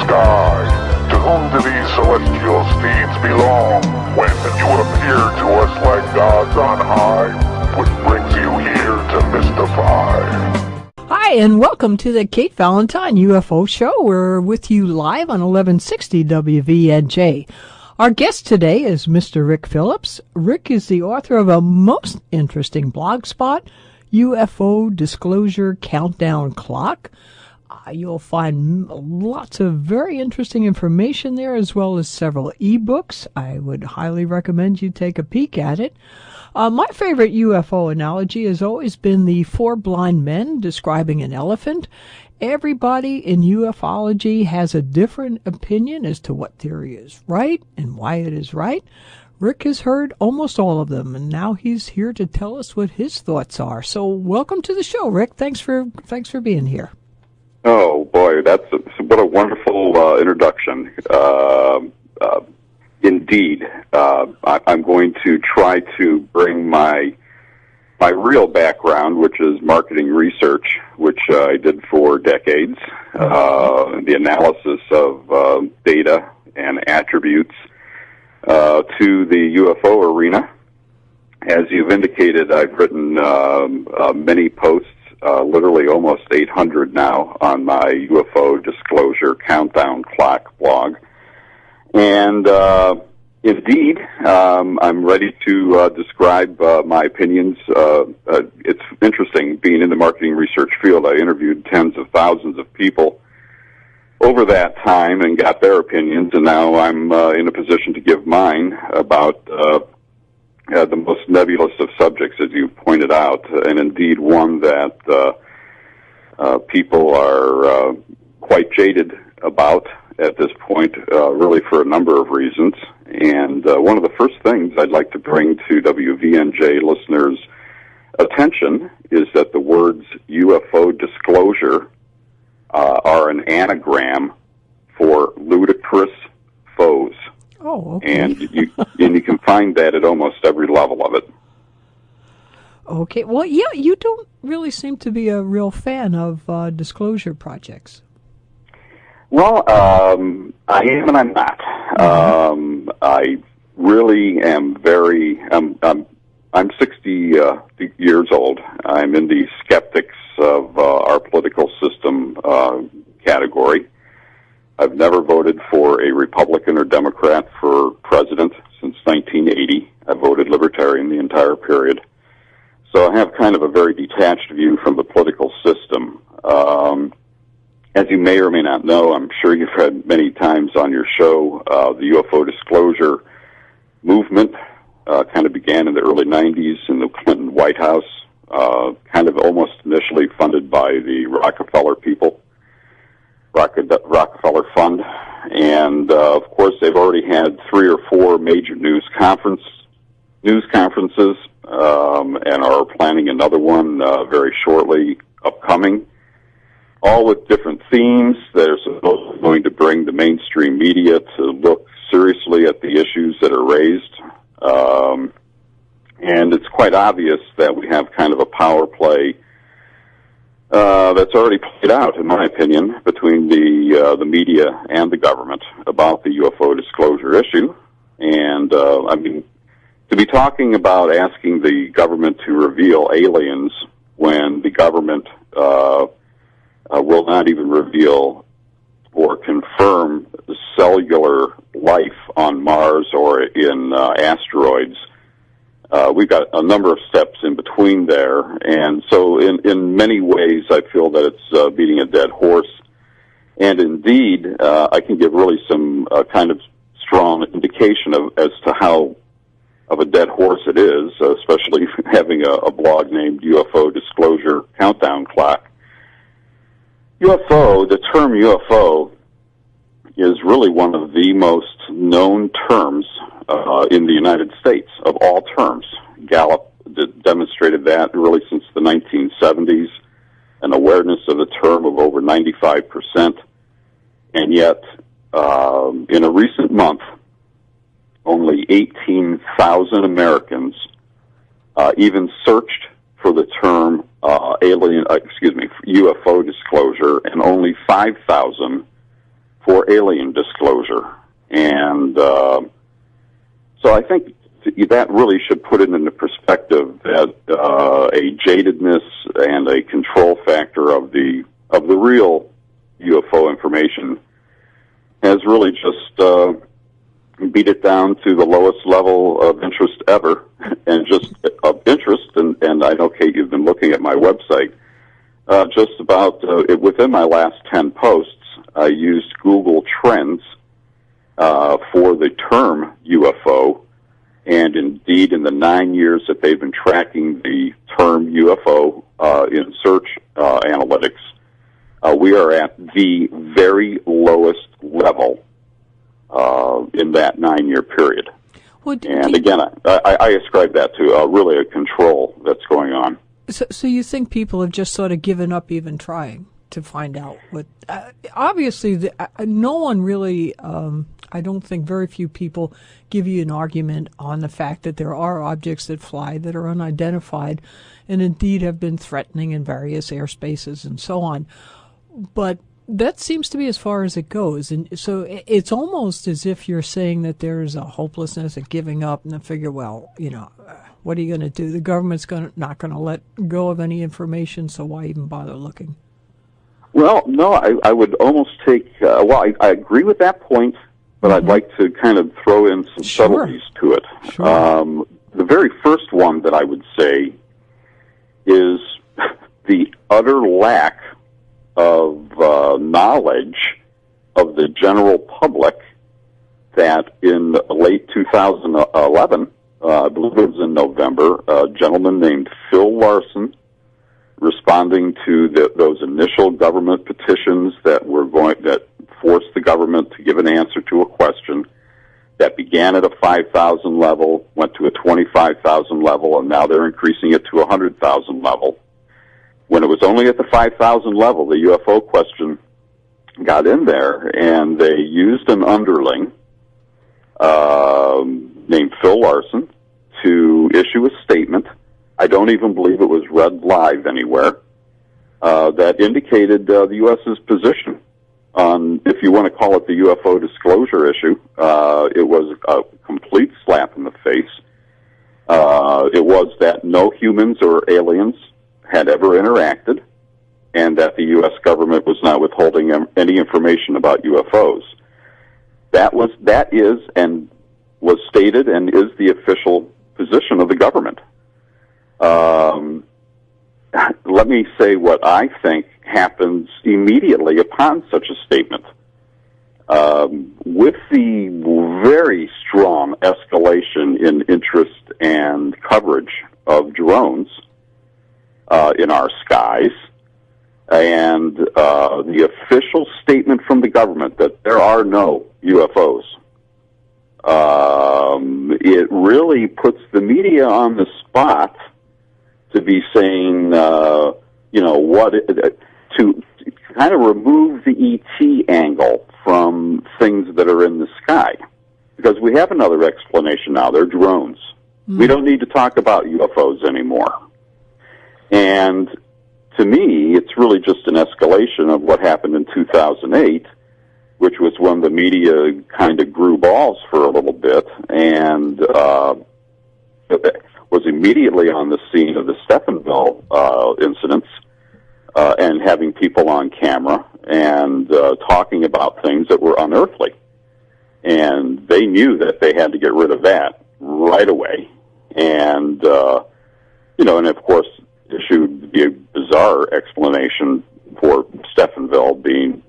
sky. To whom do these celestial steeds belong? When you appear to us like gods on high, which brings you here to mystify. Hi, and welcome to the Kate Valentine UFO Show. We're with you live on 1160 WVNJ. Our guest today is Mr. Rick Phillips. Rick is the author of a most interesting blog spot, UFO Disclosure Countdown Clock. You'll find lots of very interesting information there, as well as several ebooks. I would highly recommend you take a peek at it. My favorite UFO analogy has always been the four blind men describing an elephant. Everybody in ufology has a different opinion as to what theory is right and why it is right. Rick has heard almost all of them, and now he's here to tell us what his thoughts are. So welcome to the show, Rick. Thanks for being here. Oh, boy, what a wonderful introduction. Indeed, I'm going to try to bring my real background, which is marketing research, which I did for decades, the analysis of data and attributes, to the UFO arena. As you've indicated, I've written many posts, literally almost 800 now, on my UFO Disclosure Countdown Clock blog. And indeed, I'm ready to describe my opinions. It's interesting, being in the marketing research field, I interviewed tens of thousands of people over that time and got their opinions, and now I'm in a position to give mine about the most nebulous of subjects, as you pointed out, and indeed one that people are quite jaded about at this point, really for a number of reasons. And one of the first things I'd like to bring to WVNJ listeners' attention is that the words UFO disclosure are an anagram for ludicrous foes. Oh, okay. And you can find that at almost every level of it. Okay. Well, yeah, you don't really seem to be a real fan of disclosure projects. Well, I am and I'm not. I really am I'm 60 years old. I'm in the skeptics of our political system category. I've never voted for a Republican or Democrat for president since 1980. I voted Libertarian the entire period. So I have kind of a very detached view from the political system. As you may or may not know, I'm sure you've read many times on your show, the UFO disclosure movement kind of began in the early 90s in the Clinton White House, kind of almost initially funded by the Rockefeller people. Rockefeller Fund, and of course they've already had 3 or 4 major news conferences, and are planning another one very shortly upcoming, all with different themes. They're supposedly going to bring the mainstream media to look seriously at the issues that are raised, and it's quite obvious that we have kind of a power play that's already played out, in my opinion, between the media and the government about the UFO disclosure issue. And, I mean, to be talking about asking the government to reveal aliens when the government will not even reveal or confirm cellular life on Mars or in asteroids, we've got a number of steps in between there, and so in many ways I feel that it's beating a dead horse. And indeed, I can give really some kind of strong indication as to how of a dead horse it is, especially having a blog named UFO Disclosure Countdown Clock. UFO, the term UFO, is really one of the most known terms in the United States, of all terms. Gallup demonstrated that really since the 1970s, an awareness of the term of over 95%. And yet, in a recent month, only 18,000 Americans even searched for the term UFO disclosure, and only 5,000 for alien disclosure. And so I think that really should put it into perspective that a jadedness and a control factor of the real UFO information has really just beat it down to the lowest level of interest ever, and just of interest. And I know, Kate, you've been looking at my website. Just about within my last 10 posts, I used Google Trends for the term UFO, and indeed, in the 9 years that they've been tracking the term UFO in search analytics, we are at the very lowest level in that 9-year period. Well, and again, I ascribe that to really a control that's going on. So you think people have just sort of given up even trying to find out what? Obviously, no one really. I don't think very few people give you an argument on the fact that there are objects that fly that are unidentified, and indeed have been threatening in various airspaces and so on. But that seems to be as far as it goes. And so it's almost as if you're saying that there's a hopelessness at giving up and then figure, well, what are you going to do? The government's not going to let go of any information, so why even bother looking? Well, no, I would almost take, I agree with that point, but I'd like to kind of throw in some subtleties to it. Sure. The very first one that I would say is the utter lack of knowledge of the general public that in late 2011, I believe it was in November, a gentleman named Phil Larson, responding to those initial government petitions that forced the government to give an answer to a question that began at a 5,000 level, went to a 25,000 level, and now they're increasing it to a 100,000 level. When it was only at the 5,000 level, the UFO question got in there, and they used an underling named Phil Larson to issue a statement. I don't even believe it was read live anywhere, that indicated the U.S.'s position on, if you want to call it the UFO disclosure issue. It was a complete slap in the face. It was that no humans or aliens had ever interacted, and that the U.S. government was not withholding any information about UFOs. That is and was stated and is the official position of the government. Let me say what I think happens immediately upon such a statement. With the very strong escalation in interest and coverage of drones in our skies, and the official statement from the government that there are no UFOs, it really puts the media on the spot to be saying, to kind of remove the ET angle from things that are in the sky. Because we have another explanation now. They're drones. We don't need to talk about UFOs anymore. And to me, it's really just an escalation of what happened in 2008, which was when the media kind of grew balls for a little bit and was immediately on the scene of the Stephenville incidents and having people on camera and talking about things that were unearthly. And they knew that they had to get rid of that right away. And, and of course, issued the bizarre explanation for Stephenville being,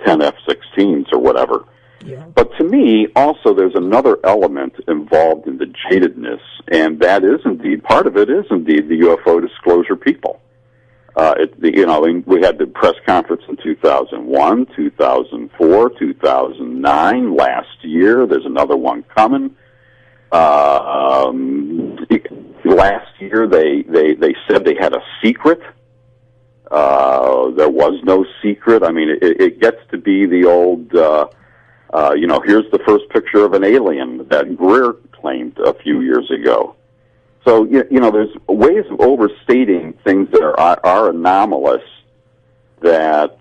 10 F-16s or whatever. Yeah. But to me, also, there's another element involved in the jadedness, and that is indeed, part of it is indeed the UFO disclosure people. We had the press conference in 2001, 2004, 2009, last year. There's another one coming. Last year, they said they had a secret. There was no secret. I mean, it gets to be the old, here's the first picture of an alien that Greer claimed a few years ago. So, there's ways of overstating things that are anomalous that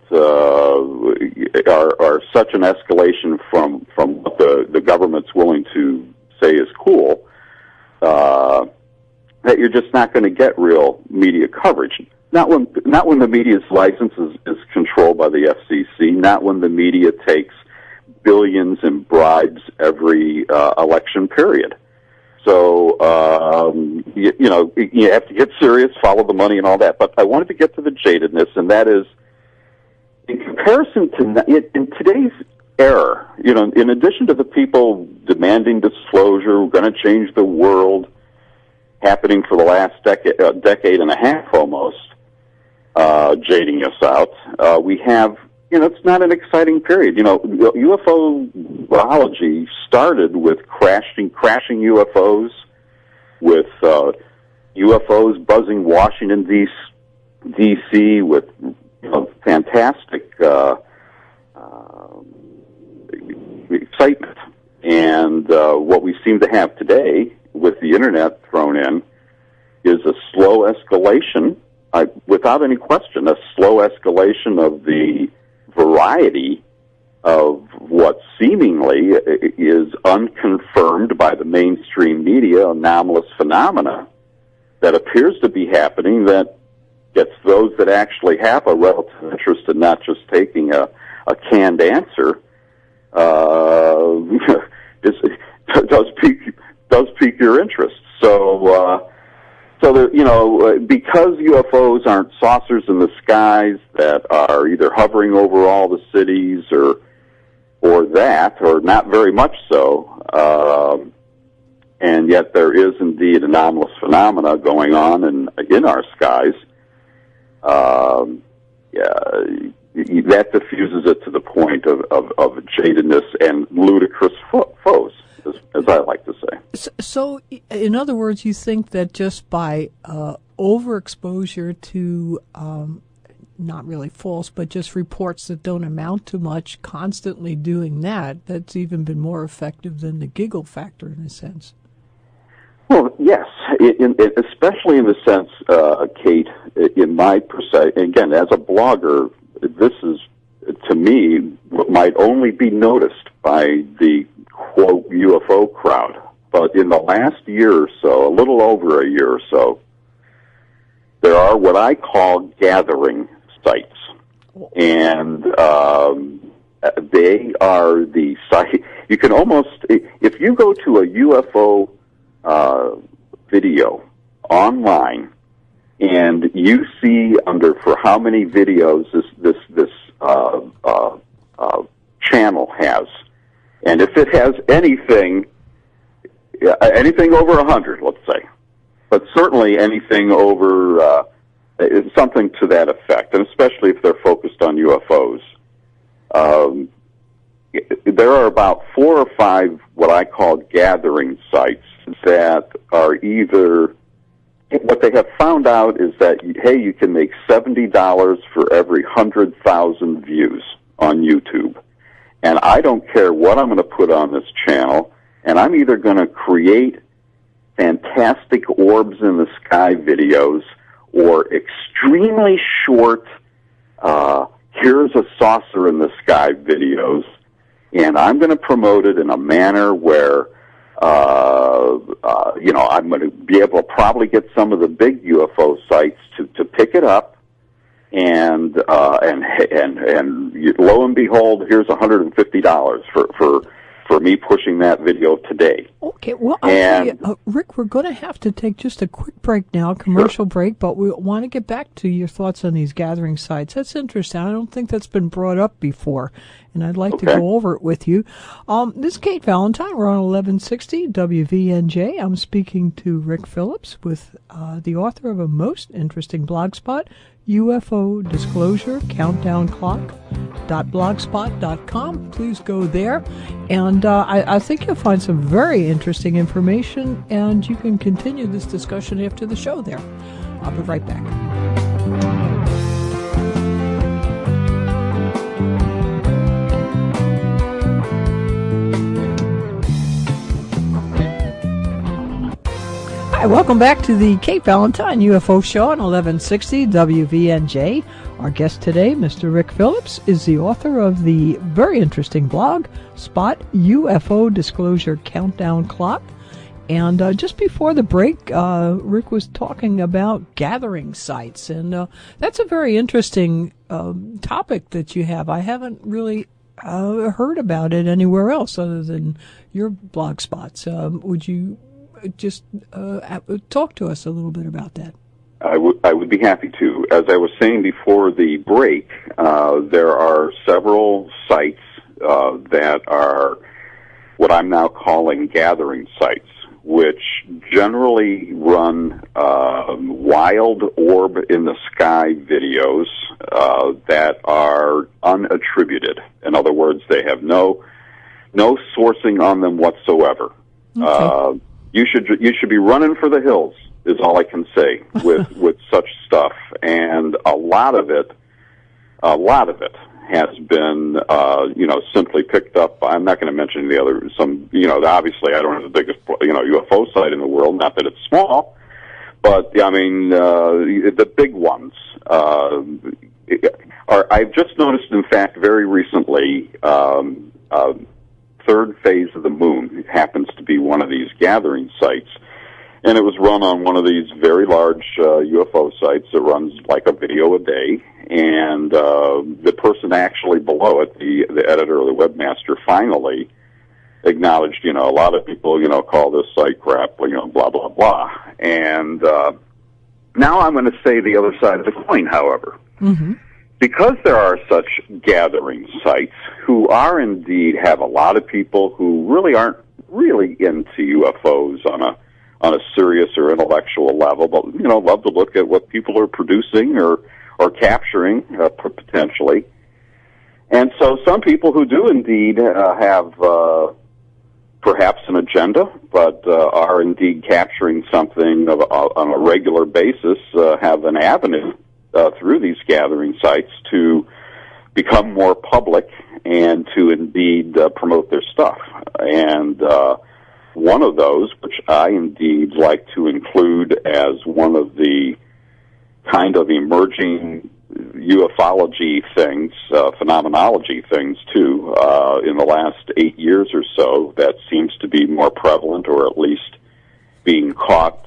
are such an escalation from what the government's willing to say is cool, that you're just not going to get real media coverage. Not when the media's license is controlled by the FCC. Not when the media takes billions in bribes every election period. So you have to get serious, follow the money, and all that. But I wanted to get to the jadedness, and that is, in comparison to in today's era, in addition to the people demanding disclosure, we're going to change the world, happening for the last decade and a half almost, jading us out. We have, it's not an exciting period. UFO biology started with crashing UFOs, with UFOs buzzing Washington, D.C., with fantastic excitement. And what we seem to have today, with the Internet thrown in, is a slow escalation, without any question, a slow escalation of the variety of what seemingly is unconfirmed by the mainstream media anomalous phenomena that appears to be happening, that gets those that actually have a relative interest in not just taking a canned answer, does pique your interest. So because UFOs aren't saucers in the skies that are either hovering over all the cities or not very much so, and yet there is indeed anomalous phenomena going on in our skies, that diffuses it to the point of jadedness and ludicrous foes, as I like to say. So, in other words, you think that just by overexposure to not really false, but just reports that don't amount to much, constantly doing that's even been more effective than the giggle factor in a sense? Well, yes, especially in the sense, Kate, in my perspective, again, as a blogger, this is, to me, what might only be noticed by the, quote, UFO crowd. But in the last year or so, a little over a year or so, there are what I call gathering sites. And they are the site. You can almost, if you go to a UFO video online, and you see under for how many videos this channel has, and if it has anything over 100, let's say, but certainly anything over something to that effect, and especially if they're focused on UFOs. There are about 4 or 5 what I call gathering sites that are either, what they have found out is that, hey, you can make $70 for every 100,000 views on YouTube. And I don't care what I'm going to put on this channel, and I'm either going to create fantastic orbs in the sky videos or extremely short, here's a saucer in the sky videos, and I'm going to promote it in a manner where I'm going to be able to probably get some of the big UFO sites to pick it up, and lo and behold, here's $150 for me pushing that video today. Okay, well, I'll tell you, Rick, we're going to have to take just a quick break now, commercial break, but we want to get back to your thoughts on these gathering sites. That's interesting. I don't think that's been brought up before, and I'd like to go over it with you. This is Kate Valentine. We're on 1160 WVNJ. I'm speaking to Rick Phillips, with the author of a most interesting blog spot, UFO Disclosure Countdown Clock.blogspot.com. Please go there, and I think you'll find some very interesting information, and you can continue this discussion after the show there. I'll be right back. Hi, welcome back to the Kate Valentine UFO Show on 1160 WVNJ. Our guest today, Mr. Rick Phillips, is the author of the very interesting blog, Spot UFO Disclosure Countdown Clock. And just before the break, Rick was talking about gathering sites, and that's a very interesting topic that you have. I haven't really heard about it anywhere else other than your blog spots. Would you just talk to us a little bit about that? I would be happy to. As I was saying before the break, there are several sites that are what I'm now calling gathering sites, which generally run wild orb in the sky videos that are unattributed. In other words, they have no sourcing on them whatsoever. Okay. You should be running for the hills, is all I can say with such stuff. And a lot of it has been, simply picked up. I'm not going to mention the other, obviously I don't have the biggest, UFO site in the world, not that it's small, but I mean, the big ones, I've just noticed, in fact, very recently, third phase of the moon happens to be one of these gathering sites. And it was run on one of these very large UFO sites that runs like a video a day. And the person actually below it, the editor or the webmaster, finally acknowledged, a lot of people, call this site crap, blah, blah, blah. And now I'm going to say the other side of the coin, however. Mm-hmm. Because there are such gathering sites who are indeed have a lot of people who really aren't really into UFOs on a serious or intellectual level, but, love to look at what people are producing or capturing, potentially. And so some people who do indeed have perhaps an agenda, but are indeed capturing something on a regular basis, have an avenue through these gathering sites to become more public and to indeed promote their stuff. And one of those, which I indeed like to include as one of the kind of emerging ufology things, phenomenology things too, in the last 8 years or so, that seems to be more prevalent, or at least being caught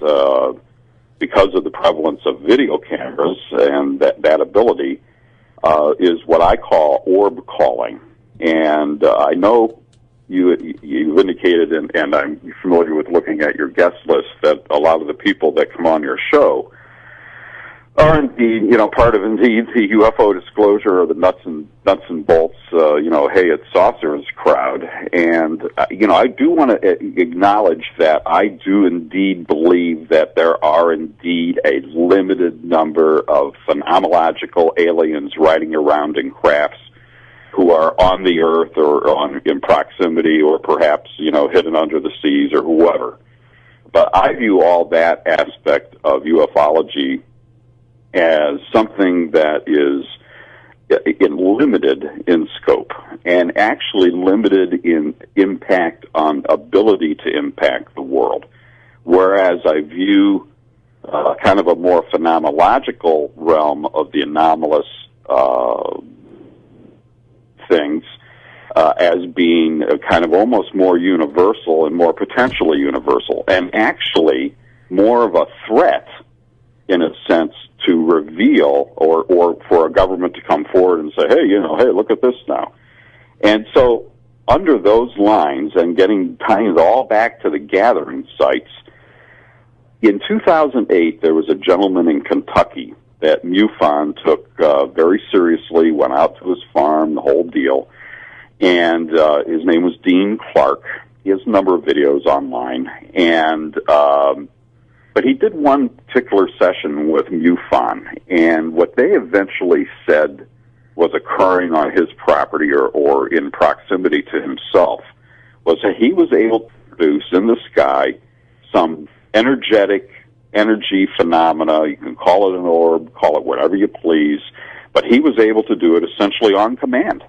because of the prevalence of video cameras and that ability, is what I call orb calling. And I know you've indicated, and I'm familiar with looking at your guest list, that a lot of the people that come on your show are indeed, part of indeed the UFO disclosure or the nuts and bolts, hey, it's saucers crowd. And, I do want to acknowledge that I do indeed believe that there are indeed a limited number of phenomenological aliens riding around in crafts who are on the earth or in proximity or perhaps, hidden under the seas or whoever. But I view all that aspect of ufology as something that is limited in scope and actually limited in impact on ability to impact the world. Whereas I view kind of a more phenomenological realm of the anomalous things as being kind of almost more universal and more potentially universal, and actually more of a threat in a sense to reveal or for a government to come forward and say, hey, look at this now. And so under those lines, and tying it all back to the gathering sites, in 2008 there was a gentleman in Kentucky that MUFON took very seriously, went out to his farm, the whole deal, and his name was Dean Clark. He has a number of videos online, and but he did one particular session with MUFON, and what they eventually said was occurring on his property or in proximity to himself was that he was able to produce in the sky some energy phenomena. You can call it an orb, call it whatever you please, but he was able to do it essentially on command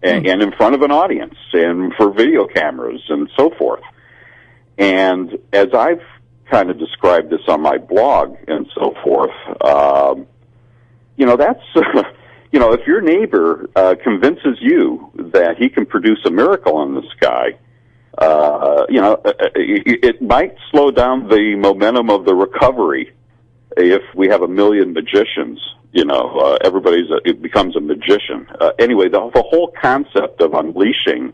and in front of an audience and for video cameras and so forth. And as I've kind of described this on my blog and so forth, that's if your neighbor convinces you that he can produce a miracle in the sky, it might slow down the momentum of the recovery. If we have 1 million magicians, it becomes a magician. Anyway, the whole concept of unleashing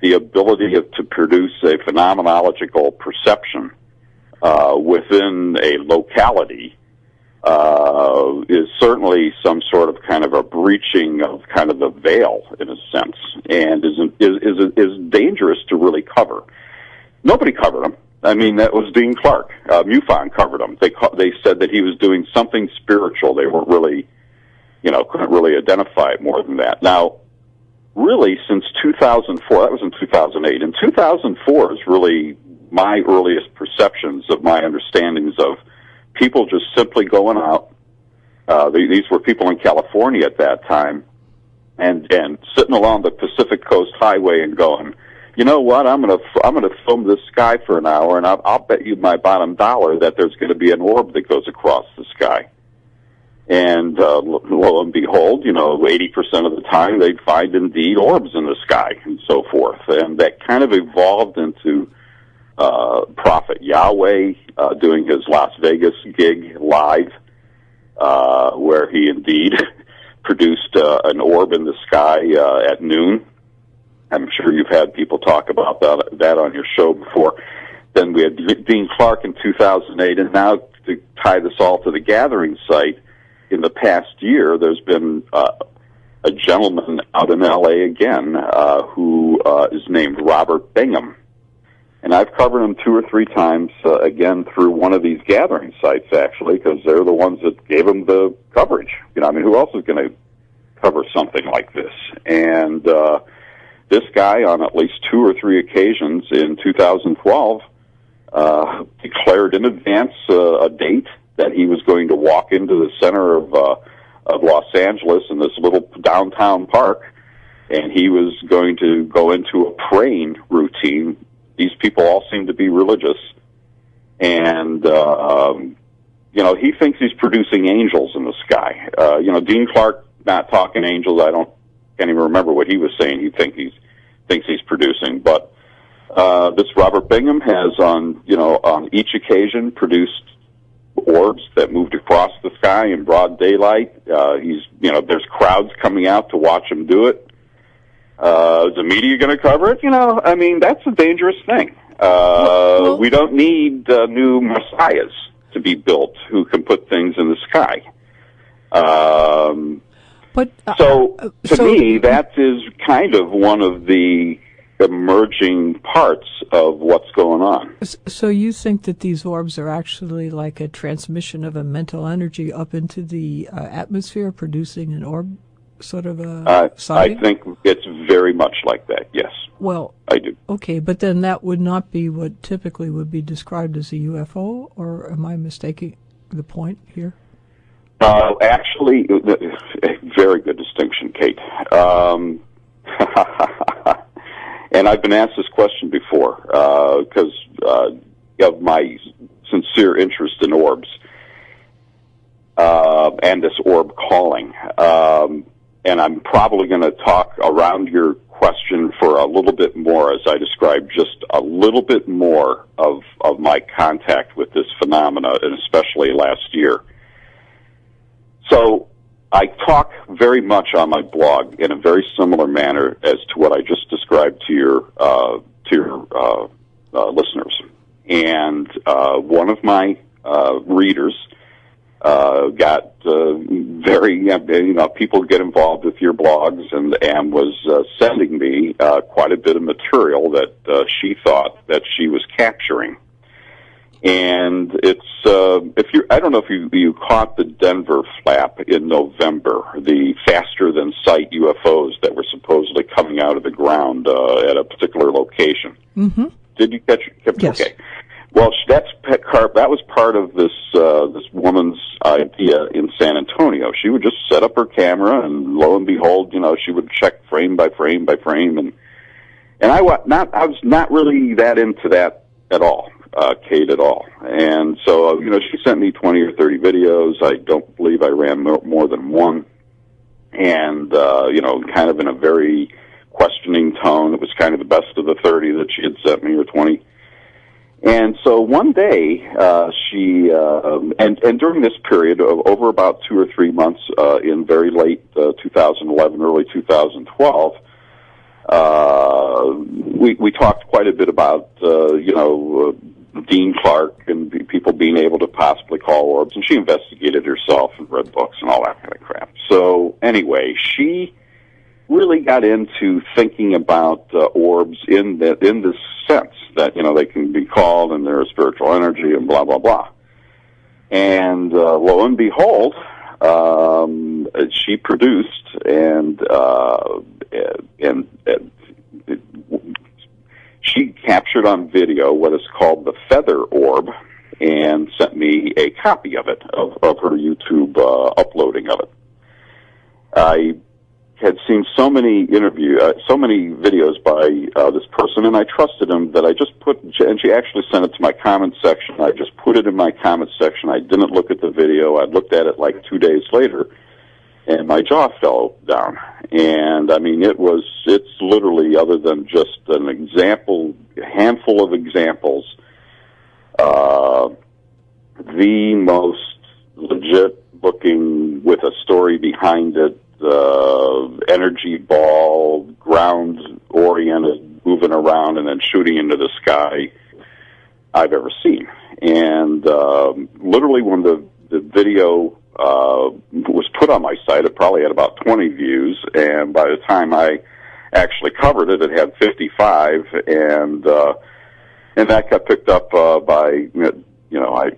the ability to produce a phenomenological perception within a locality is certainly some sort of kind of a breaching of kind of the veil, in a sense, and is dangerous to really cover. Nobody covered him. I mean, that was Dean Clark. MUFON covered him. They said that he was doing something spiritual. They weren't really, couldn't really identify it more than that. Now, really, since 2004, that was in 2008. In 2004 is really my earliest perceptions of my understandings of people just simply going out. These were people in California at that time, and sitting along the Pacific Coast Highway and going, you know what? I'm gonna film this sky for an hour, and I'll bet you my bottom dollar that there's going to be an orb that goes across the sky. And lo and behold, 80% of the time they'd find indeed orbs in the sky and so forth, and that kind of evolved into Prophet Yahweh doing his Las Vegas gig live, where he indeed produced an orb in the sky at noon. I'm sure you've had people talk about that on your show before. Then we had Dean Clark in 2008, and now to tie this all to the gathering site, in the past year, there's been a gentleman out in L.A. again who is named Robert Bingham. And I've covered him 2 or 3 times, again, through one of these gathering sites, actually, because they're the ones that gave him the coverage. Who else is going to cover something like this? And this guy, on at least 2 or 3 occasions in 2012, declared in advance a date that he was going to walk into the center of Los Angeles in this little downtown park, and he was going to go into a praying routine. These people all seem to be religious, and he thinks he's producing angels in the sky. Dean Clark not talking angels. Can't even remember what he was saying. He thinks he's producing, but this Robert Bingham has on each occasion produced orbs that moved across the sky in broad daylight. There's crowds coming out to watch him do it. Is the media going to cover it? That's a dangerous thing. We don't need new messiahs to be built who can put things in the sky. To me, that is kind of one of the emerging parts of what's going on. So you think that these orbs are actually like a transmission of a mental energy up into the atmosphere, producing an orb sort of a sighting? I think it's very much like that, yes. Well, I do. Okay, but then that would not be what typically would be described as a UFO, or am I mistaking the point here? Actually, very good distinction, Kate. And I've been asked this question before because of my sincere interest in orbs and this orb calling. And I'm probably going to talk around your question for a little bit more as I describe just a little bit more of my contact with this phenomena, and especially last year. So I talk very much on my blog in a very similar manner as to what I just described to your listeners. And one of my readers got very, people get involved with your blogs and was sending me quite a bit of material that she thought that she was capturing. And it's I don't know if you caught the Denver flap in November, the faster than sight UFOs that were supposedly coming out of the ground at a particular location. Mm-hmm. Did you catch it? Yes. Okay. Well, that was part of this woman's idea in San Antonio. She would just set up her camera, and lo and behold, she would check frame by frame by frame, and I was not really that into that at all. Kate at all. And so, she sent me 20 or 30 videos. I don't believe I ran more than one. and, kind of in a very questioning tone. It was kind of the best of the 30 that she had sent me, or 20. And so one day, she, and during this period of over about 2 or 3 months, in very late 2011, early 2012, we talked quite a bit about, Dean Clark and people being able to possibly call orbs, and she investigated herself and read books and all that kind of crap. So anyway, she really got into thinking about orbs in this sense that, they can be called and they're a spiritual energy and blah, blah, blah. And lo and behold, she produced and she captured on video what is called the feather orb and sent me a copy of it, of her YouTube uploading of it. I had seen so many videos by this person, and I trusted him that I just and she actually sent it to my comment section. I just put it in my comment section. I didn't look at the video. I looked at it like 2 days later, and my jaw fell down. And I mean, it's literally, other than just a handful of examples, the most legit looking, with a story behind it, energy ball, ground oriented, moving around and then shooting into the sky I've ever seen. And literally when the video was put on my site, it probably had about 20 views, and by the time I actually covered it, it had 55, and that got picked up by, I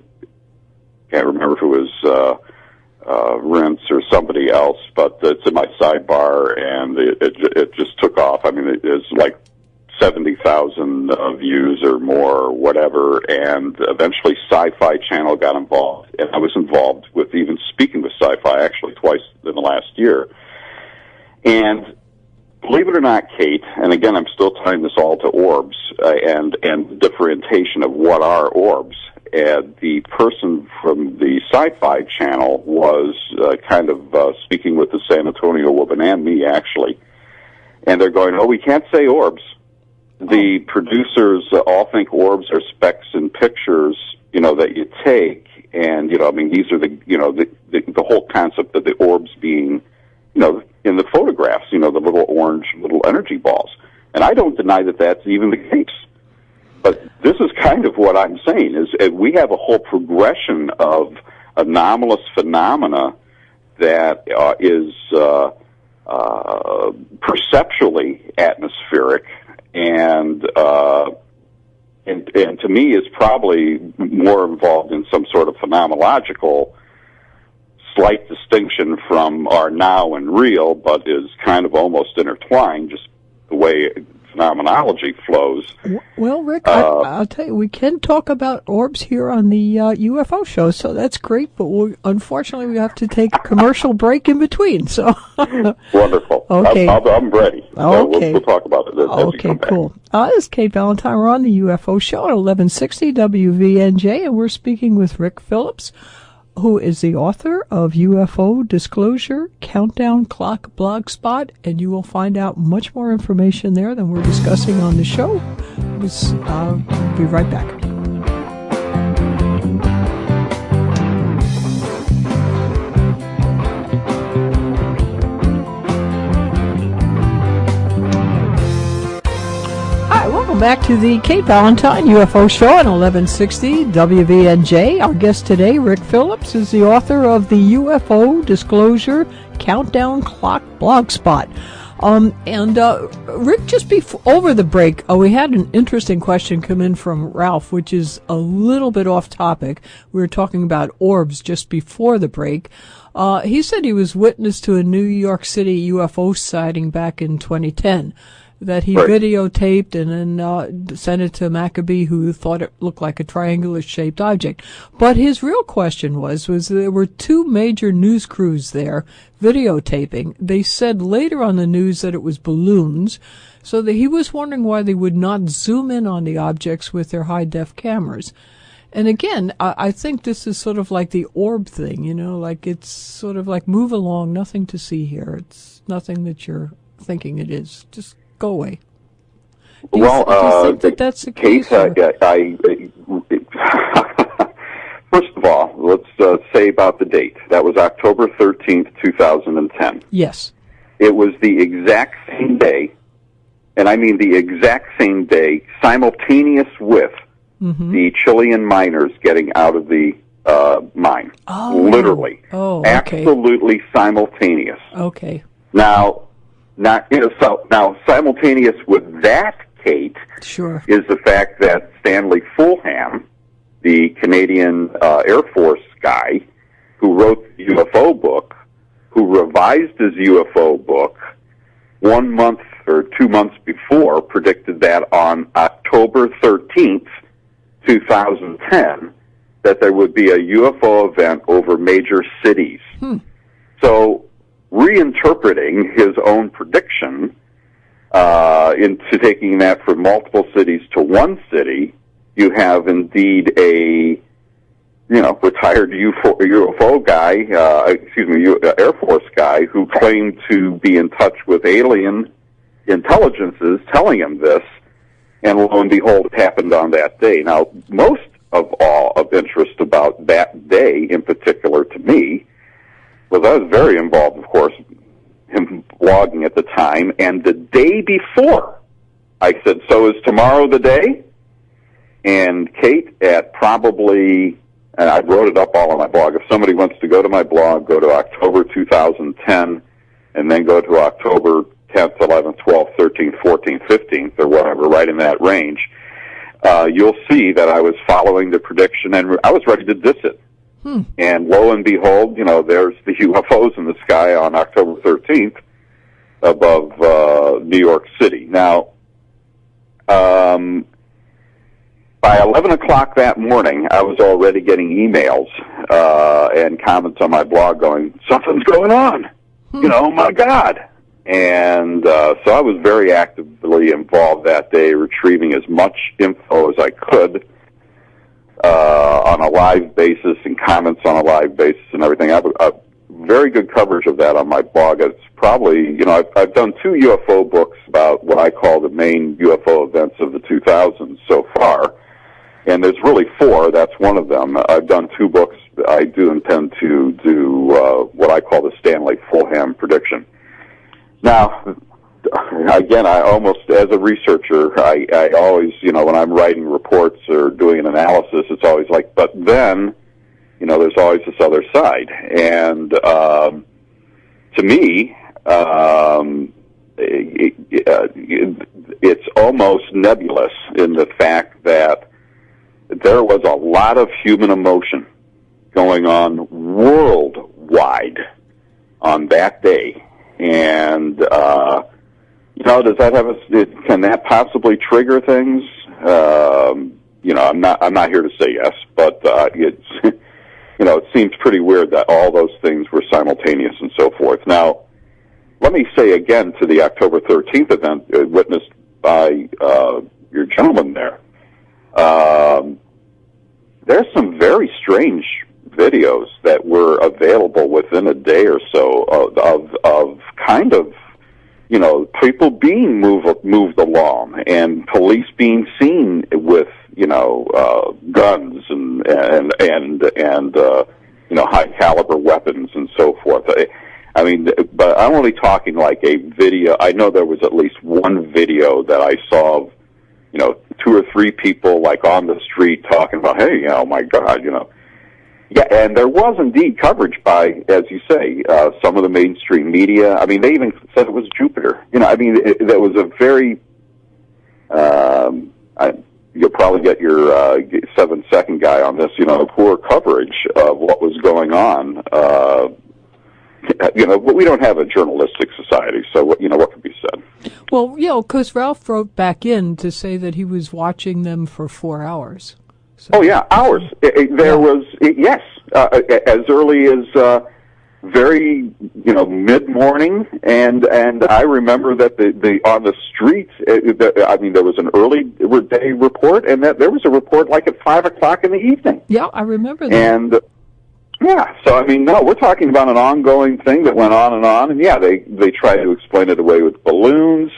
can't remember if it was Rince or somebody else, but it's in my sidebar, and it just took off. I mean, it's like 70,000 views or more, or whatever, and eventually Sci-Fi Channel got involved, and I was involved with even speaking with Sci-Fi actually twice in the last year. And believe it or not, Kate, and again, I'm still tying this all to orbs and differentiation of what are orbs. And the person from the Sci-Fi Channel was kind of speaking with the San Antonio woman and me, actually. And they're going, we can't say orbs. The producers all think orbs are specks in pictures, that you take. And, these are the whole concept of the orbs being, in the photographs, the little orange little energy balls. And I don't deny that that's even the case. But this is kind of what I'm saying, is we have a whole progression of anomalous phenomena that is perceptually atmospheric, and to me is probably more involved in some sort of phenomenological slight distinction from our now and real, but is kind of almost intertwined, just the way phenomenology flows. Well, Rick, I'll tell you, we can talk about orbs here on the UFO show, so that's great, but unfortunately we have to take a commercial break in between. So wonderful. Okay. I'm ready. Okay. We'll talk about it. Okay, cool. This is Kate Valentine. We're on the UFO show at 1160 WVNJ, and we're speaking with Rick Phillips, who is the author of UFO Disclosure Countdown Clock Blogspot, and you will find out much more information there than we're discussing on the show. I'll be right back. Welcome back to the Kate Valentine UFO Show at 1160 WVNJ. Our guest today, Rick Phillips, is the author of the UFO Disclosure Countdown Clock Blogspot. Rick, just over the break, we had an interesting question come in from Ralph, which is a little bit off topic. We were talking about orbs just before the break. He said he was witness to a New York City UFO sighting back in 2010. That he videotaped and then sent it to Maccabee, who thought it looked like a triangular-shaped object. But his real question was there were two major news crews there videotaping. They said later on the news that it was balloons, so that he was wondering why they would not zoom in on the objects with their high-def cameras. And again, I think this is sort of like the orb thing, like it's sort of like move along, nothing to see here. It's nothing that you're thinking it is. Just go away. Do you think that that's the case? First of all, let's say about the date. That was October 13th, 2010. Yes. It was the exact same day, and I mean the exact same day, simultaneous with the Chilean miners getting out of the mine. Oh. Literally. Oh, okay. Absolutely simultaneous. Okay. Now simultaneous with that, Kate, sure, is the fact that Stanley Fulham, the Canadian Air Force guy who wrote the UFO book, who revised his UFO book 1 month or 2 months before, predicted that on October 13th, 2010, that there would be a UFO event over major cities. So, reinterpreting his own prediction into taking that from multiple cities to one city, you have indeed a retired UFO guy, Air Force guy who claimed to be in touch with alien intelligences telling him this, and lo and behold, it happened on that day. Now, most of all of interest about that day in particular to me was I was very involved, of course, him blogging at the time, and the day before, I said, so is tomorrow the day? And Kate, at probably, and I wrote it up all on my blog, if somebody wants to go to my blog, go to October 2010, and then go to October 10th, 11th, 12th, 13th, 14th, 15th, or whatever, right in that range, you'll see that I was following the prediction, and I was ready to diss it. And lo and behold, there's the UFOs in the sky on October 13th above New York City. Now, by 11 o'clock that morning, I was already getting emails and comments on my blog going, something's going on. Oh, my God. And so I was very actively involved that day, retrieving as much info as I could on a live basis and comments on a live basis and everything. I have very good coverage of that on my blog. It's probably, I've done 2 UFO books about what I call the main UFO events of the 2000s so far. And there's really 4. That's one of them. I've done 2 books. I do intend to do what I call the Stanley Fulham prediction. Now, again, I almost, as a researcher, I always, when I'm writing reports or doing an analysis, it's always like, but then, there's always this other side. And to me, it's almost nebulous in the fact that there was a lot of human emotion going on worldwide on that day. And, does that can that possibly trigger things? I'm not here to say yes, but, it's, it seems pretty weird that all those things were simultaneous and so forth. Now, let me say again to the October 13th event witnessed by, your gentleman there, there's some very strange videos that were available within a day or so of kind of, people being moved along and police being seen with, guns and high caliber weapons and so forth. I mean, but I'm only talking like a video. I know there was at least one video that I saw of, 2 or 3 people like on the street talking about, hey, oh my God, Yeah, and there was indeed coverage by, as you say, some of the mainstream media. I mean, they even said it was Jupiter. That was a very, you'll probably get your 7-second guy on this, poor coverage of what was going on. But we don't have a journalistic society, so what can be said? Well, because Ralph wrote back in to say that he was watching them for 4 hours. So. Oh, yeah, hours. There was, yes, as early as very, mid-morning, and I remember that the on the streets, there was an early day report, and that there was a report like at 5:00 in the evening. Yeah, I remember that. And yeah, so no, we're talking about an ongoing thing that went on, and yeah, they tried to explain it away with balloons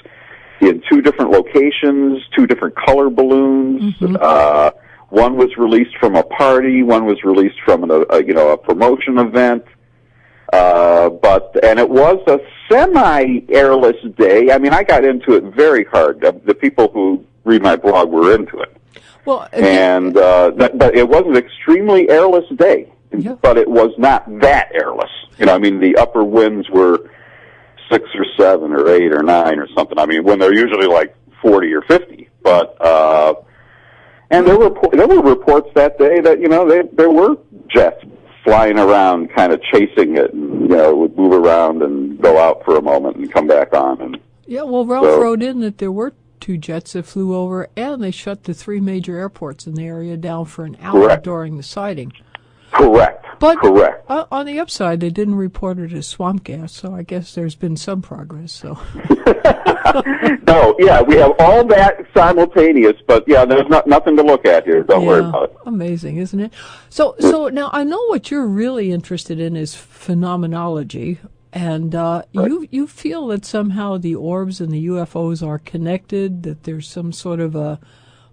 in 2 different locations, 2 different color balloons. Mm-hmm. One was released from a party, one was released from a promotion event. And it was a semi-airless day. I mean, I got into it very hard. The people who read my blog were into it. Well, but it was an extremely airless day. Yeah. But it was not that airless. The upper winds were 6 or 7 or 8 or 9 or something. I mean, when they're usually like 40 or 50. But and there were reports that day that there were jets flying around, kind of chasing it, and would move around and go out for a moment and come back on. And yeah, well, Ralph wrote in that there were 2 jets that flew over, and they shut the 3 major airports in the area down for an hour during the sighting. Correct. But correct. On the upside, they didn't report it as swamp gas, so I guess there's been some progress. So. No, yeah, we have all that simultaneous, but yeah, there's nothing to look at here. Don't worry about it. Amazing, isn't it? So now I know what you're really interested in is phenomenology, and you feel that somehow the orbs and the UFOs are connected, that there's some sort of a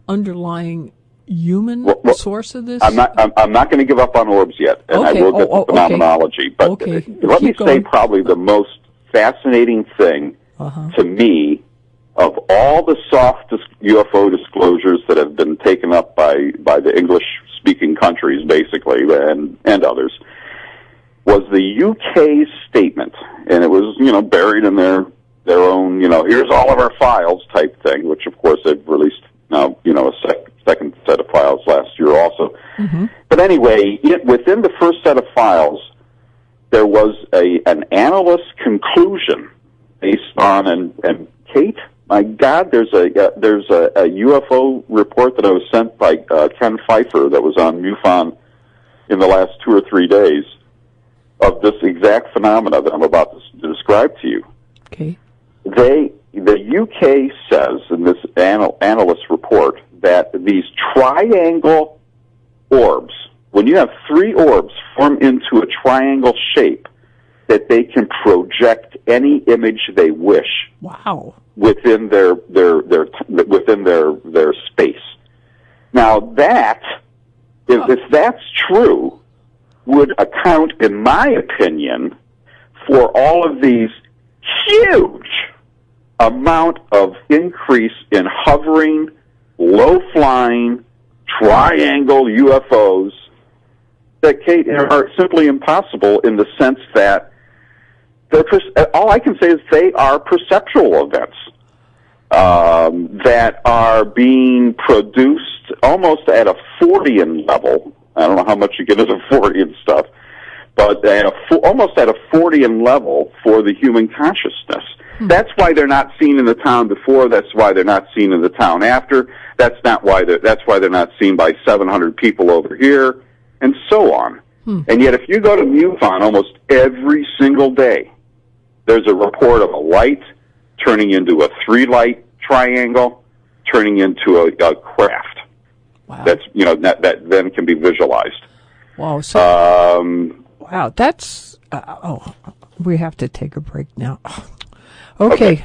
underlying human source of this? I'm not going to give up on orbs yet, and I will get to phenomenology. But let me say probably the most fascinating thing to me of all the soft UFO disclosures that have been taken up by the English-speaking countries, basically, and others, was the UK's statement, and it was buried in their own here's all of our files type thing, which of course they've released now a second set of files last year also. Mm-hmm. But anyway, within the first set of files, there was an analyst conclusion based on, and Kate, my God, there's a UFO report that I was sent by Ken Pfeiffer that was on MUFON in the last 2 or 3 days of this exact phenomena that I'm about to describe to you. Okay. The UK says in this analyst report that these triangle orbs, when you have 3 orbs form into a triangle shape, that they can project any image they wish. Wow. Within their space. Now that, if that's true, would account, in my opinion, for all of these huge amount of increase in hovering, low-flying, triangle UFOs that, Kate, are simply impossible in the sense that all I can say is they are perceptual events that are being produced almost at a Fortean level. I don't know how much you get into Fortean stuff, but almost at a Fortean level for the human consciousness. That's why they're not seen in the town before. That's why they're not seen in the town after. That's why they're not seen by 700 people over here, and so on. And yet, if you go to MUFON almost every single day, there's a report of a light turning into a 3-light triangle, turning into a craft. Wow. That's that then can be visualized. Wow. So, wow, that's we have to take a break now. Okay.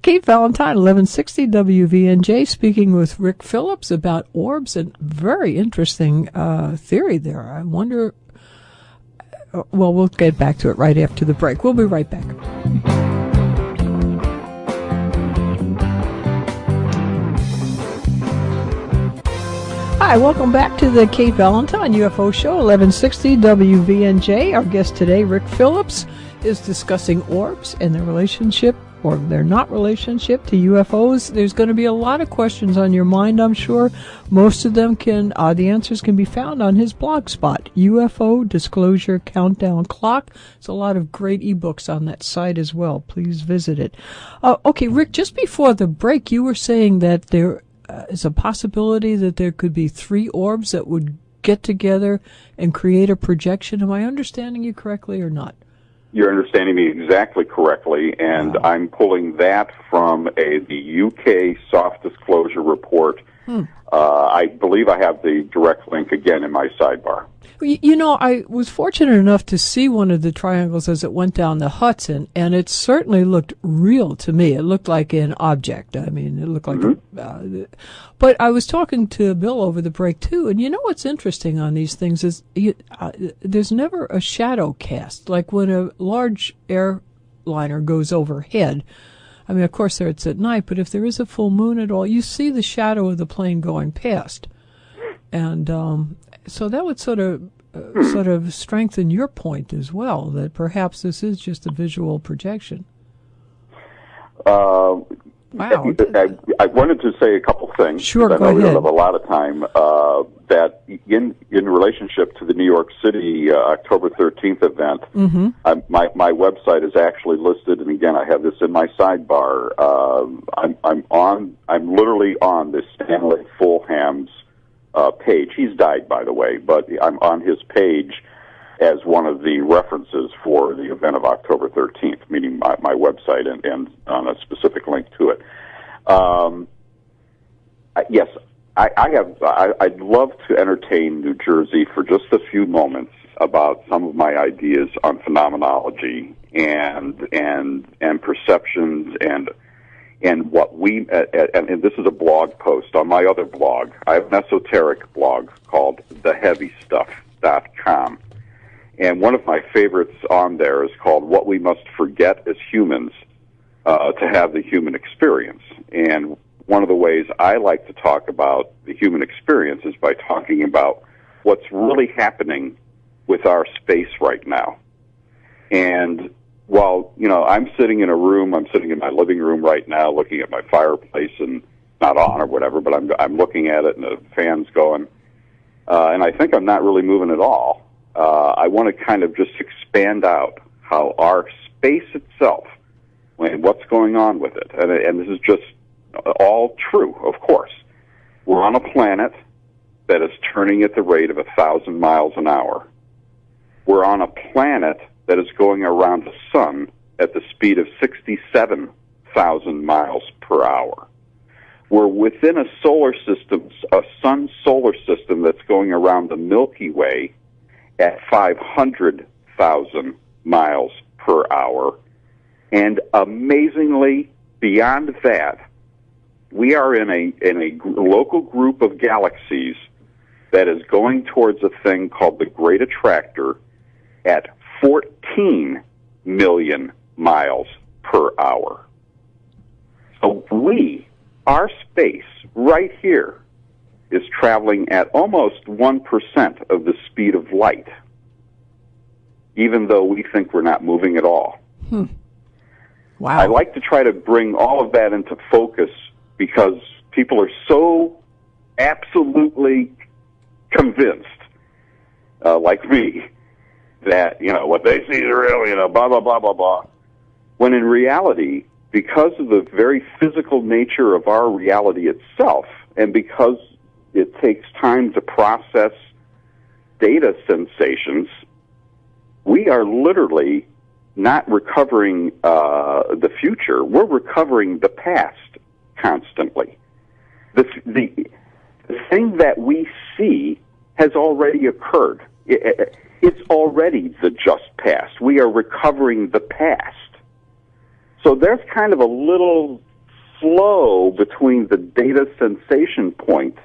Kate Valentine, 1160 WVNJ, speaking with Rick Phillips about orbs, and very interesting theory there. I wonder. Well, we'll get back to it right after the break. We'll be right back. Hi, welcome back to the Kate Valentine UFO Show, 1160 WVNJ. Our guest today, Rick Phillips, is discussing orbs and their relationship, or their not relationship, to UFOs. There's going to be a lot of questions on your mind, I'm sure. Most of them the answers can be found on his blog spot, UFO Disclosure Countdown Clock. There's a lot of great ebooks on that site as well. Please visit it. Okay, Rick, just before the break, you were saying that there is a possibility that there could be 3 orbs that would get together and create a projection. Am I understanding you correctly or not? You're understanding me exactly correctly, and I'm pulling that from the UK Soft Disclosure Report. I believe I have the direct link again in my sidebar. You know, I was fortunate enough to see one of the triangles as it went down the Hudson, and it certainly looked real to me. It looked like an object. I mean, it looked like but I was talking to Bill over the break, too, and you know what's interesting on these things is there's never a shadow cast. Like when a large airliner goes overhead, I mean, of course, it's at night, but if there is a full moon at all, you see the shadow of the plane going past. And so that would sort of strengthen your point as well, that perhaps this is just a visual projection. Wow. I wanted to say a couple things. Sure, go I know ahead. we don't have a lot of time. That in relationship to the New York City October 13th event, my website is actually listed, and again, I have this in my sidebar. I'm literally on the Stanley Fulham's page. He's died, by the way, but I'm on his page as one of the references for the event of October 13th, meaning my website and on a specific link to it. Yes, I'd love to entertain New Jersey for just a few moments about some of my ideas on phenomenology and perceptions and what we and this is a blog post on my other blog. I have an esoteric blog called theheavystuff.com. And one of my favorites on there is called What We Must Forget as Humans to Have the Human Experience. And one of the ways I like to talk about the human experience is by talking about what's really happening with our space right now. And while, I'm sitting in a room, I'm sitting in my living room right now looking at my fireplace and not on or whatever, but I'm looking at it and the fan's going, and I think I'm not really moving at all. I want to kind of just expand out how our space itself, and what's going on with it, and this is just all true, of course. We're on a planet that is turning at the rate of 1,000 miles an hour. We're on a planet that is going around the sun at the speed of 67,000 miles per hour. We're within a solar system, a sun solar system that's going around the Milky Way at 500,000 miles per hour. And amazingly, beyond that, we are in a local group of galaxies that is going towards a thing called the Great Attractor at 14 million miles per hour. So our space right here is traveling at almost 1% of the speed of light, even though we think we're not moving at all. Wow. I like to try to bring all of that into focus because people are so absolutely convinced, like me, that, what they see is real, blah, blah, blah, blah, blah. When in reality, because of the very physical nature of our reality itself, and because it takes time to process data sensations, we are literally not recovering the future. We're recovering the past constantly. The thing that we see has already occurred. It's already the just past. We are recovering the past. So there's kind of a little flow between the data sensation point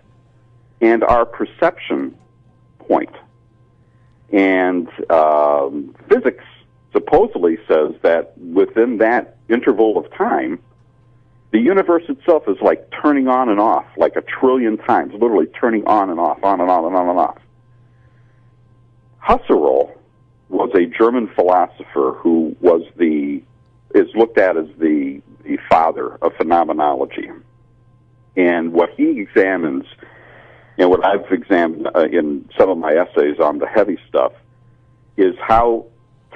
and our perception point. And physics supposedly says that within that interval of time, the universe itself is like turning on and off, like 1 trillion times, literally turning on and off, on and on and on and off. Husserl was a German philosopher who is looked at as the father of phenomenology. And what he examines, and what I've examined in some of my essays on the heavy stuff, is how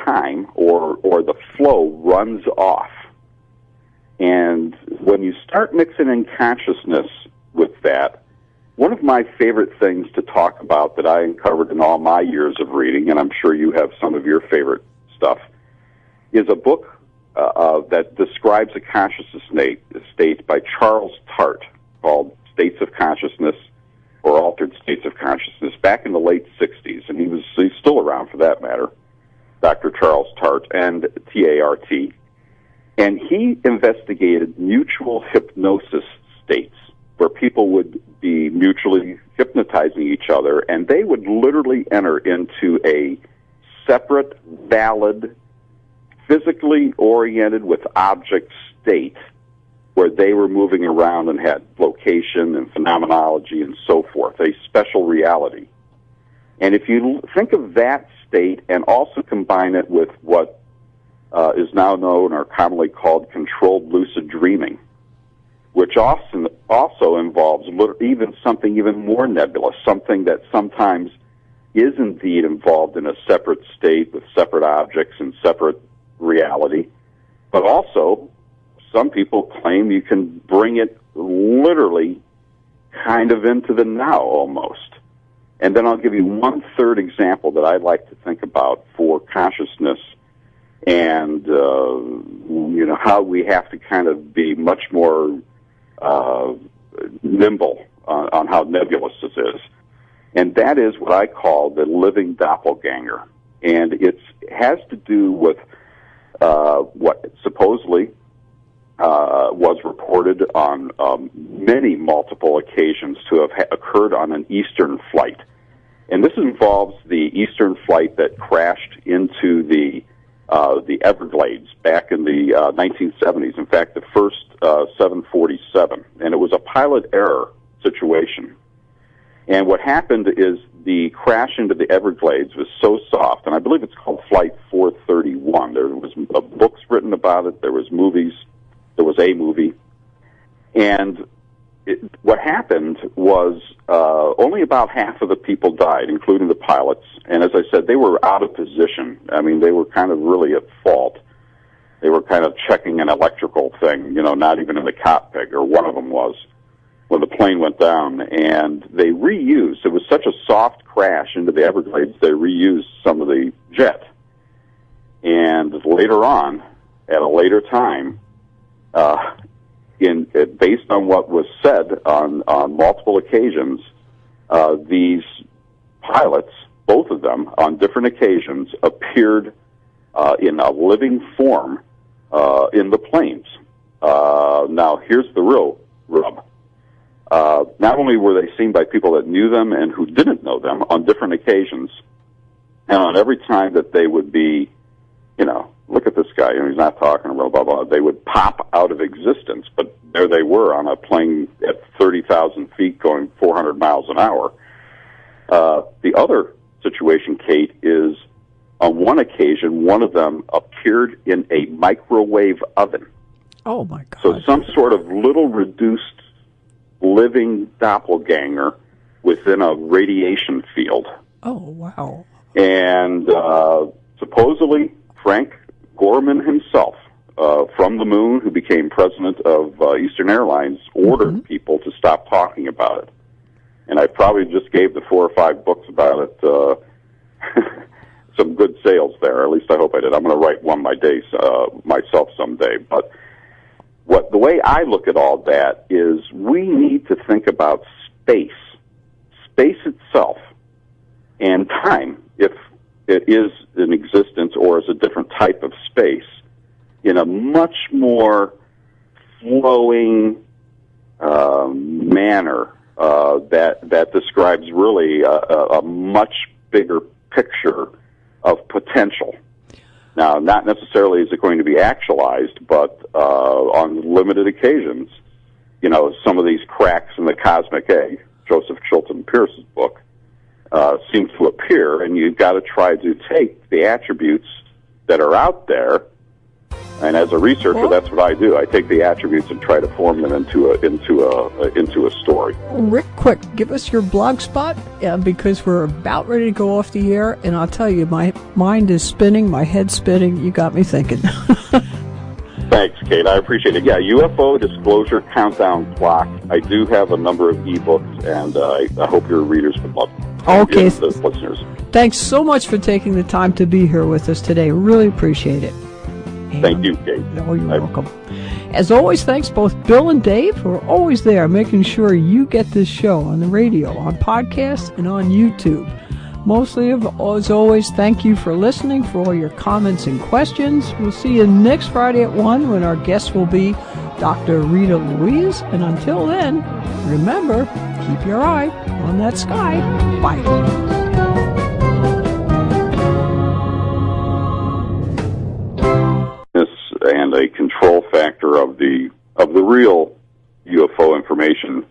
time or the flow runs off. And when you start mixing in consciousness with that, one of my favorite things to talk about that I uncovered in all my years of reading, and I'm sure you have some of your favorite stuff, is a book that describes a consciousness state by Charles Tart called States of Consciousness or Altered States of Consciousness back in the late 60s, and he's still around for that matter, Dr. Charles Tart, and T-A-R-T. And he investigated mutual hypnosis states where people would be mutually hypnotizing each other, and they would literally enter into a separate, valid, physically oriented with object state where they were moving around and had location and phenomenology and so forth, a special reality. And if you think of that state and also combine it with what is now known or commonly called controlled lucid dreaming, which also involves even something even more nebulous, something that sometimes is indeed involved in a separate state with separate objects and separate reality, but also some people claim you can bring it literally kind of into the now almost. And then I'll give you one third example that I'd like to think about for consciousness and, how we have to kind of be much more nimble on how nebulous this is. And that is what I call the living doppelganger. And it has to do with what supposedly was reported on many multiple occasions to have occurred on an Eastern flight. And this involves the Eastern flight that crashed into the Everglades back in the 1970s. In fact, the first 747. And it was a pilot error situation. And what happened is the crash into the Everglades was so soft, and I believe it's called Flight 431. There was books written about it. There was movies. There was a movie. And what happened was only about half of the people died, including the pilots. And as I said, they were out of position. I mean, they were kind of really at fault. They were kind of checking an electrical thing, not even in the cockpit, or one of them was, when the plane went down. And they reused, it was such a soft crash into the Everglades, they reused some of the jet. And later on, at a later time, based on what was said on multiple occasions, these pilots, both of them, on different occasions, appeared in a living form in the planes. Now, here's the real rub. Not only were they seen by people that knew them and who didn't know them on different occasions, and on every time that they would be, look at this guy, he's not talking, blah, blah, blah, they would pop out of existence, but there they were on a plane at 30,000 feet going 400 miles an hour. The other situation, Kate, is on one occasion, one of them appeared in a microwave oven. Oh, my God. So some sort of little reduced living doppelganger within a radiation field. Oh, wow. And supposedly Frank Gorman himself, from the moon, who became president of Eastern Airlines, ordered people to stop talking about it. And I probably just gave the 4 or 5 books about it some good sales there. At least I hope I did. I'm going to write one myself someday. But the way I look at all that is we need to think about space itself, and time, if it is in existence or is a different type of space, in a much more flowing manner that describes really a much bigger picture of potential. Now, not necessarily is it going to be actualized, but on limited occasions, some of these cracks in the cosmic egg, Joseph Chilton Pierce's book, seem to appear, and you've got to try to take the attributes that are out there. And as a researcher, that's what I do. I take the attributes and try to form them into a story. Rick, quick, give us your blog spot, because we're about ready to go off the air, and I'll tell you, my mind is spinning, my head's spinning. You got me thinking. Thanks, Kate. I appreciate it. Yeah, UFO Disclosure Countdown Clock. I do have a number of ebooks, and I hope your readers would love them. Okay. The listeners. Thanks so much for taking the time to be here with us today. Really appreciate it. Thank you, Kate. Oh, you're welcome. As always, thanks both Bill and Dave, who are always there making sure you get this show on the radio, on podcast, and on YouTube. Mostly, as always, thank you for listening, for all your comments and questions. We'll see you next Friday at 1 when our guest will be Dr. Rita Louise. And until then, remember, keep your eye on that sky. Bye. And a control factor of the real UFO information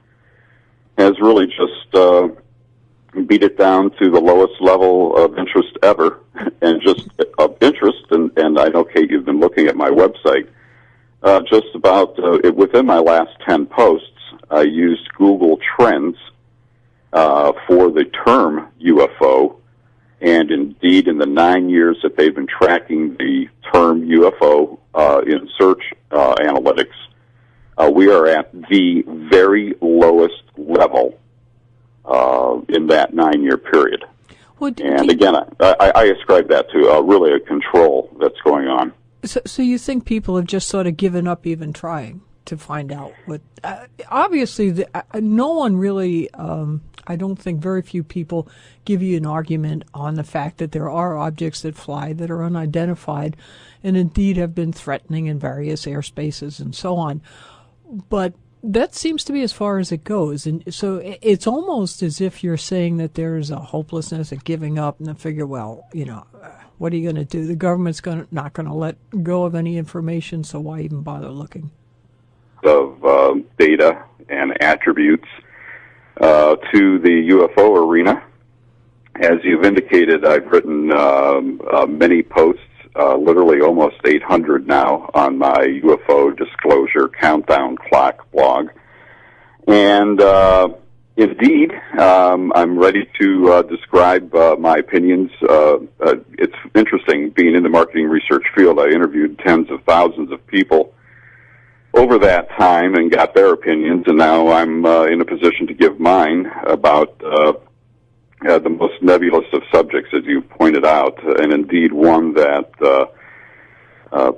has really just beat it down to the lowest level of interest ever, and just of interest. And I know, Kate, you've been looking at my website. Just about within my last 10 posts, I used Google Trends for the term UFO. And indeed, in the 9 years that they've been tracking the term UFO in search analytics, we are at the very lowest level in that 9-year period. Well, and again, I ascribe that to really a control that's going on. So you think people have just sort of given up even trying to find out what? Obviously, no one really. I don't think very few people give you an argument on the fact that there are objects that fly that are unidentified, and indeed have been threatening in various airspaces and so on. But that seems to be as far as it goes, and so it's almost as if you're saying that there's a hopelessness at giving up, and then figure, well, what are you going to do? The government's not going to let go of any information, so why even bother looking? Of data and attributes to the UFO arena. As you've indicated, I've written many posts, literally almost 800 now, on my UFO Disclosure Countdown Clock blog. And indeed, I'm ready to describe my opinions. It's interesting, being in the marketing research field, I interviewed tens of thousands of people over that time and got their opinions, and now I'm in a position to give mine about the most nebulous of subjects, as you pointed out, and indeed one that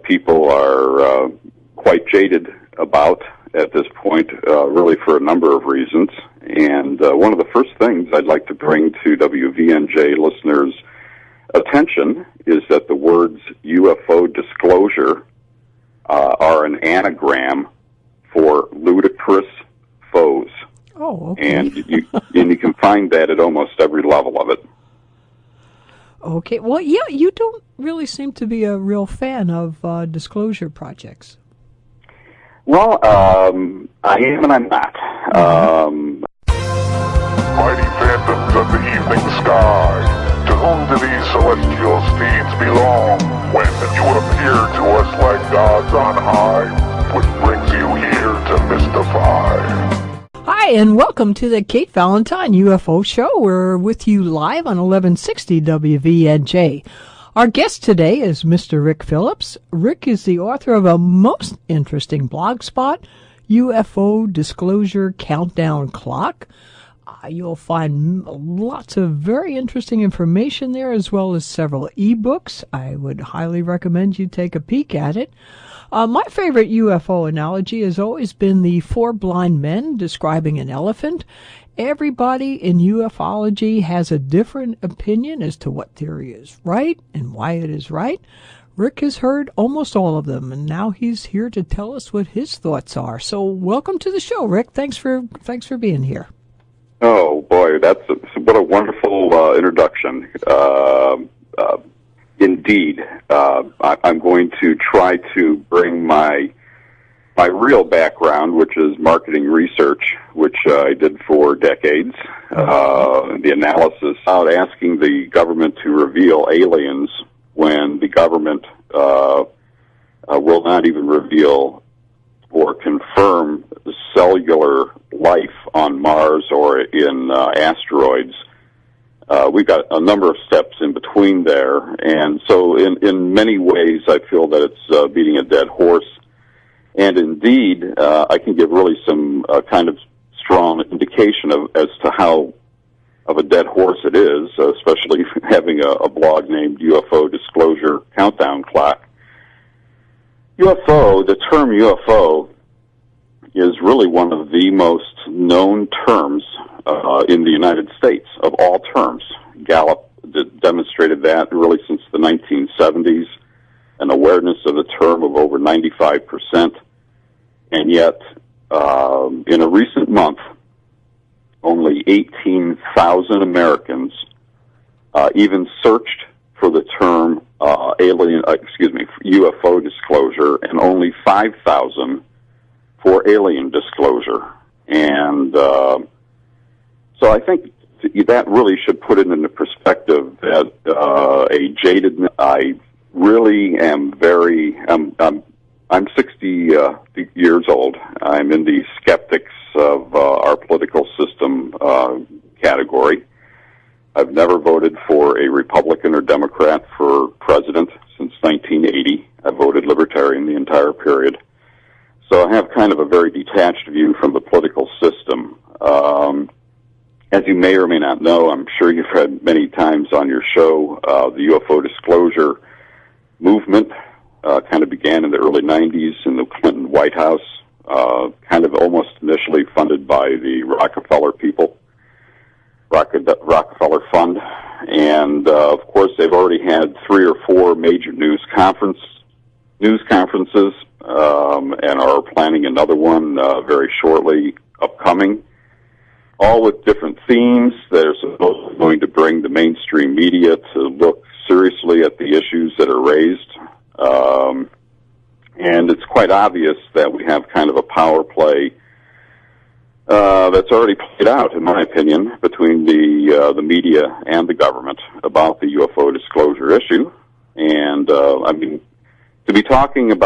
people are quite jaded about at this point, really for a number of reasons. And one of the first things I'd like to bring to WVNJ listeners' attention is that the words UFO disclosure are an anagram for ludicrous foes. Oh, okay. And you can find that at almost every level of it. Okay. Well, yeah, you don't really seem to be a real fan of disclosure projects. Well, I am and I'm not. Mighty phantoms of the evening sky, to whom do these celestial steeds belong, when you appear to us like gods on high, which brings you here to mystify. Hi, and welcome to the Kate Valentine UFO Show. We're with you live on 1160 WVNJ. Our guest today is Mr. Rick Phillips. Rick is the author of a most interesting blog spot, UFO Disclosure Countdown Clock. You'll find lots of very interesting information there, as well as several ebooks. I would highly recommend you take a peek at it. My favorite UFO analogy has always been the four blind men describing an elephant. Everybody in ufology has a different opinion as to what theory is right and why it is right. Rick has heard almost all of them, and now he's here to tell us what his thoughts are. So welcome to the show, Rick. Thanks for being here. Oh, boy, what a wonderful introduction. Indeed, I'm going to try to bring my real background, which is marketing research, which I did for decades, the analysis out asking the government to reveal aliens when the government will not even reveal or confirm cellular life on Mars or in asteroids. We've got a number of steps in between there, and so in many ways I feel that it's beating a dead horse. And indeed, I can give really some kind of strong indication as to how of a dead horse it is, especially having a blog named UFO Disclosure Countdown Clock. UFO, the term UFO, is really one of the most known terms in the United States of all terms. Gallup demonstrated that really since the 1970s, an awareness of the term of over 95%. And yet, in a recent month, only 18,000 Americans even searched for the term UFO disclosure, and only 5,000 for alien disclosure. And so I think that really should put it into perspective that a jaded, I really am I'm 60 years old. I'm in the skeptics of our political system category. I've never voted for a Republican or Democrat for president since 1980. I voted Libertarian the entire period. So I have kind of a very detached view from the political system. As you may or may not know, I'm sure you've read many times on your show, the UFO disclosure movement kind of began in the early 90s in the Clinton White House, kind of almost initially funded by the Rockefeller people, Rockefeller Fund. And, of course, they've already had 3 or 4 major news conferences, and are planning another one very shortly upcoming, all with different themes that are supposedly going to bring the mainstream media to look seriously at the issues that are raised. And it's quite obvious that we have kind of a power play that's already played out, in my opinion, between the media and the government about the UFO disclosure issue. And, I mean, to be talking about